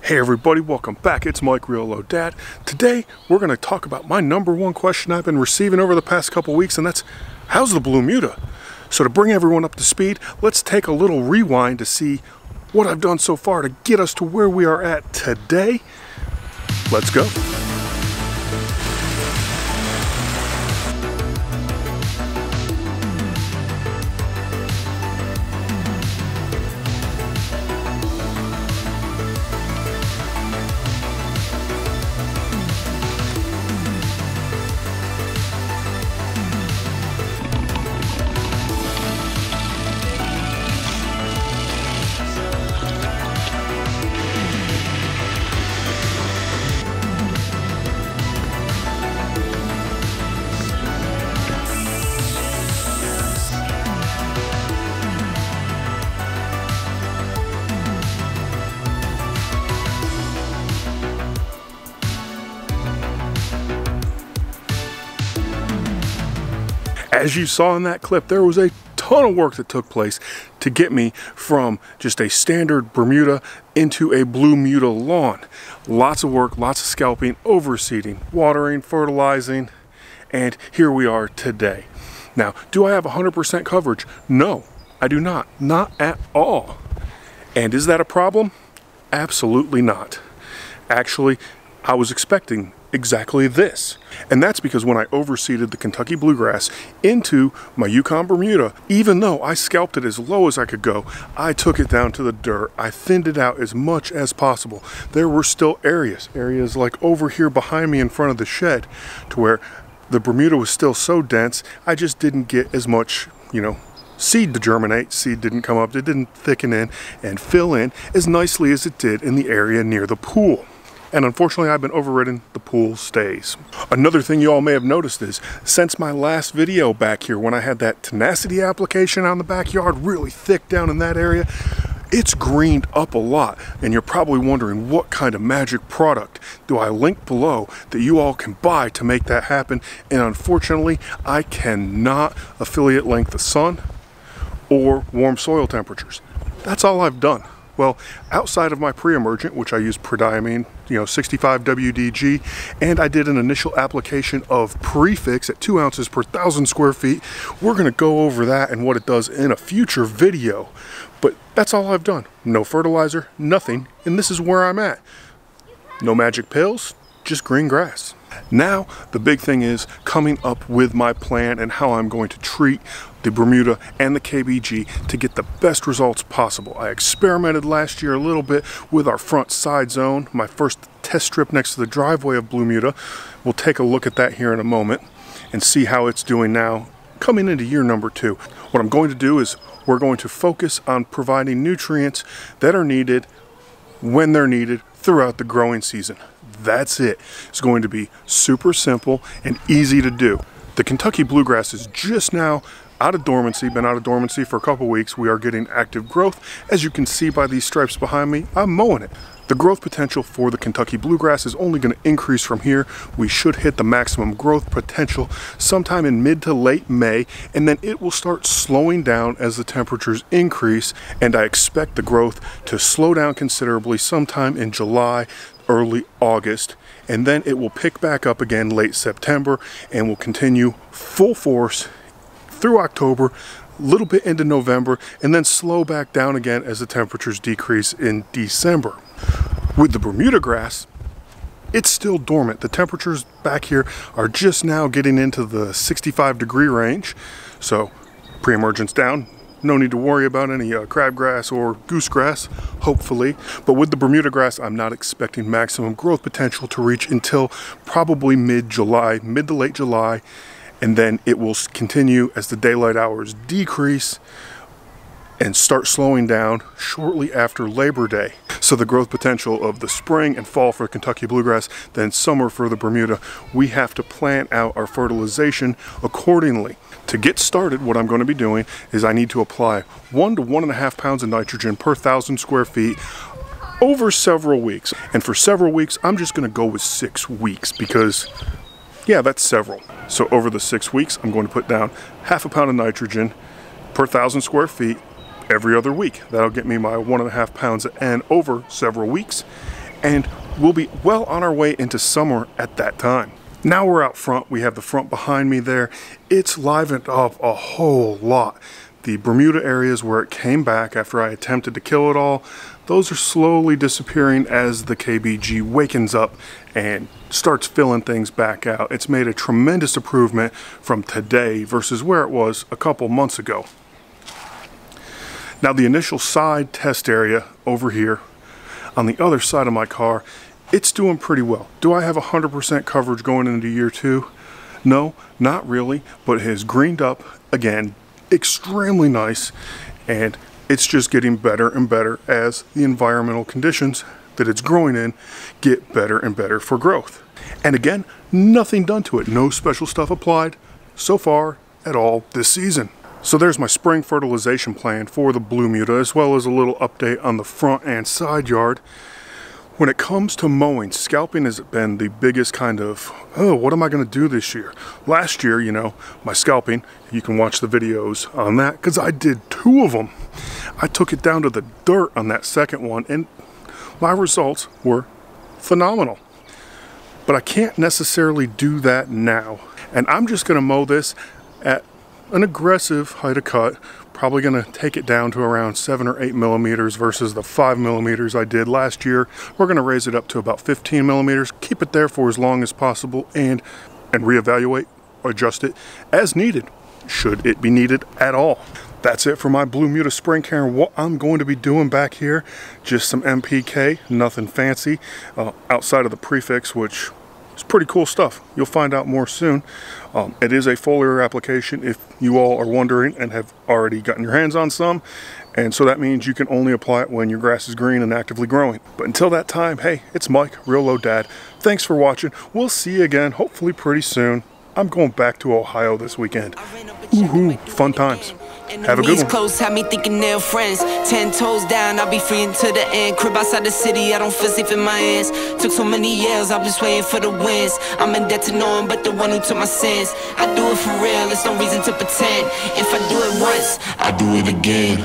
Hey everybody, welcome back. It's Mike Riolo Dad. Today we're going to talk about my #1 question I've been receiving over the past couple weeks, and that's how's the BLUEMUDA? So to bring everyone up to speed, let's take a little rewind to see what I've done so far to get us to where we are at today. Let's go. As you saw in that clip, there was a ton of work that took place to get me from just a standard Bermuda into a BLUEMUDA lawn. Lots of work, lots of scalping, overseeding, watering, fertilizing, and here we are today. Now, do I have 100% coverage? No, I do not. Not at all. And is that a problem? Absolutely not. Actually, I was expecting exactly this. And that's because when I overseeded the Kentucky bluegrass into my Yukon Bermuda, even though I scalped it as low as I could go, I took it down to the dirt. I thinned it out as much as possible. There were still areas like over here behind me in front of the shed, to where the Bermuda was still so dense, I just didn't get as much, seed to germinate. Seed didn't come up, it didn't thicken in and fill in as nicely as it did in the area near the pool. And unfortunately, I've been overridden, the pool stays. Another thing you all may have noticed is, since my last video back here, when I had that tenacity application on the backyard, really thick down in that area, it's greened up a lot. And you're probably wondering, what kind of magic product do I link below that you all can buy to make that happen? And unfortunately, I cannot affiliate link the sun or warm soil temperatures. That's all I've done. Well, outside of my pre-emergent, which I use prodiamine, 65 WDG, and I did an initial application of prefix at 2 ounces per 1,000 square feet. We're going to go over that and what it does in a future video. But that's all I've done. No fertilizer, nothing, and this is where I'm at. No magic pills, just green grass. Now, the big thing is coming up with my plan and how I'm going to treat the Bermuda and the KBG to get the best results possible. I experimented last year a little bit with our front side zone, my first test strip next to the driveway of BLUEMUDA. We'll take a look at that here in a moment and see how it's doing now, coming into year #2. What I'm going to do is we're going to focus on providing nutrients that are needed when they're needed throughout the growing season. That's it. It's going to be super simple and easy to do. The Kentucky bluegrass is just now out of dormancy, been out of dormancy for a couple weeks. We are getting active growth. As you can see by these stripes behind me, I'm mowing it. The growth potential for the Kentucky bluegrass is only going to increase from here. We should hit the maximum growth potential sometime in mid to late May, and then it will start slowing down as the temperatures increase, and I expect the growth to slow down considerably sometime in July, early August, and then it will pick back up again late September and will continue full force through October, a little bit into November, and then slow back down again as the temperatures decrease in December. With the Bermuda grass, it's still dormant. The temperatures back here are just now getting into the 65-degree range, so pre-emergence down. No need to worry about any crabgrass or goosegrass, hopefully. But with the Bermuda grass, I'm not expecting maximum growth potential to reach until probably mid-July, mid to late July, and then it will continue as the daylight hours decrease and start slowing down shortly after Labor Day. So the growth potential of the spring and fall for Kentucky bluegrass, then summer for the Bermuda, we have to plan out our fertilization accordingly. To get started, what I'm going to be doing is I need to apply 1 to 1.5 pounds of nitrogen per 1,000 square feet over several weeks. And for several weeks, I'm just going to go with 6 weeks because, yeah, that's several. So over the 6 weeks, I'm going to put down 1/2 pound of nitrogen per 1,000 square feet every other week. That'll get me my 1.5 pounds of N over several weeks. and we'll be well on our way into summer at that time. Now we're out front. We have the front behind me there. It's livened up a whole lot. The Bermuda areas where it came back after I attempted to kill it all, those are slowly disappearing as the KBG wakens up and starts filling things back out. It's made a tremendous improvement from today versus where it was a couple months ago. Now the initial side test area over here on the other side of my car, it's doing pretty well. Do I have 100% coverage going into year 2? No, not really, but it has greened up again, extremely nice, and it's just getting better and better as the environmental conditions that it's growing in get better and better for growth. And again, nothing done to it, no special stuff applied so far at all this season. So there's my spring fertilization plan for the BLUEMUDA, as well as a little update on the front and side yard. When it comes to mowing, scalping has been the biggest kind of, oh, what am I going to do this year? Last year, you know, my scalping, you can watch the videos on that because I did 2 of them. I took it down to the dirt on that second one and my results were phenomenal. But I can't necessarily do that now. And I'm just going to mow this at an aggressive height of cut. Probably going to take it down to around 7 or 8 millimeters versus the 5 millimeters I did last year. We're going to raise it up to about 15 millimeters, keep it there for as long as possible, and reevaluate, adjust it as needed, should it be needed at all. That's it for my BLUEMUDA spring care. What I'm going to be doing back here, just some MPK, nothing fancy, outside of the prefix, which it's pretty cool stuff. You'll find out more soon. It is a foliar application if you all are wondering and have already gotten your hands on some. And so that means you can only apply it when your grass is green and actively growing. But until that time, hey, it's Mike, Real Low Dad. Thanks for watching. We'll see you again, hopefully pretty soon. I'm going back to Ohio this weekend. Woohoo, fun times. Have a good one. Close, have me thinking they're friends. 10 toes down, I'll be free until the end. Crib outside the city, I don't feel safe in my hands. Took so many years, I'm just waiting for the wins. I'm in debt to no one but the one who took my sins. I do it for real, there's no reason to pretend. If I do it once, I do it again.